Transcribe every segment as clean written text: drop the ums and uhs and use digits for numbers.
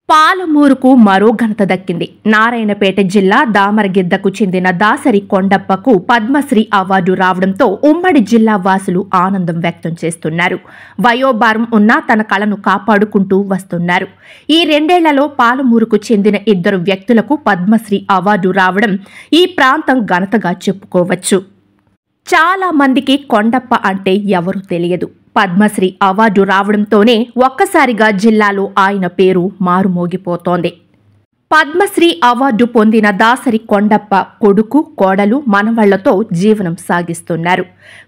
పాలమూరుకు మరో ఘనత దక్కింది. నారాయణపేట జిల్లా దామరగిద్దకు చెందిన దాసరి కొండప్పకు పద్మశ్రీ అవార్డు రావడంతో ఉమ్మడి జిల్లా వాసులు ఆనందం వ్యక్తం చేస్తున్నారు. వయోభారం ఉన్న తన కళను కాపాడుకుంటూ వస్తున్నారు. ఈ 2 ఏళ్లలో పాలమూరుకు చెందిన 2 వ్యక్తులకు పద్మశ్రీ అవార్డు రావడం ఈ ప్రాంతం ఘనతగా చెప్పుకోవచ్చు. చాలా మందికి కొండప్ప అంటే ఎవరూ తెలియదు. పద్మశ్రీ అవార్డు రావడంతోనే ఒక్కసారిగా జిల్లాలో ఆయన పేరు మారుమోగిపోతోంది. పద్మశ్రీ అవార్డు పొందిన దాసరి కొండప్ప కొడుకు, కోడలు, మనవళ్లతో జీవనం సాగిస్తున్నారు.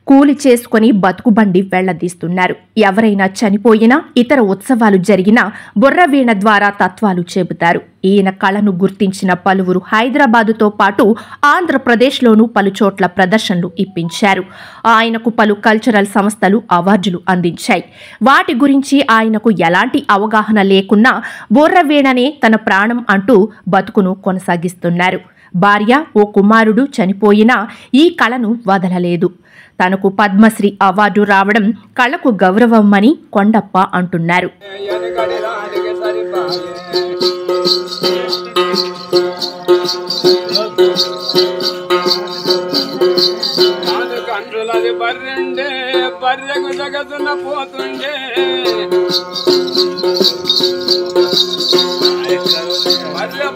కూలి చేసుకుని బతుకుబండి వెళ్లదీస్తున్నారు. ఎవరైనా చనిపోయినా, ఇతర ఉత్సవాలు జరిగినా బుర్రవీణ ద్వారా తత్వాలు చెబుతారు. ఈయన కళను గుర్తించిన పలువురు హైదరాబాదుతో పాటు ఆంధ్రప్రదేశ్లోనూ పలుచోట్ల ప్రదర్శనలు ఇప్పించారు. ఆయనకు పలు కల్చరల్ సంస్థలు అవార్డులు అందించాయి. వాటి గురించి ఆయనకు ఎలాంటి అవగాహన లేకున్నా బుర్రవీణనే తన ప్రాణం అంటూ బతుకును కొనసాగిస్తున్నారు. భార్య, ఓ కుమారుడు చనిపోయినా ఈ కళను వదలలేదు. తనకు పద్మశ్రీ అవార్డు రావడం కళకు గౌరవమని కొండప్ప అంటున్నారు.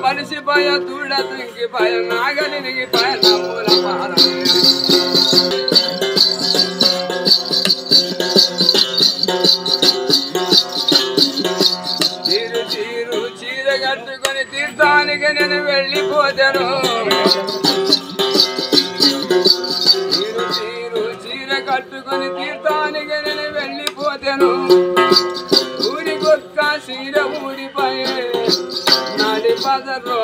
పలిసిపోయ దూడ తుంగిపోయ నాగలిగిపోయ నమ్ముల పాల తీరు చీర కట్టుకొని తీర్థానికి నేను వెళ్ళిపోతాను. తీరు చీర కట్టుకొని తీర్థానికి నేను వెళ్ళిపోతాను. ఊరి గొక్క చీర ఊరిపోయే నాడి పదర్లో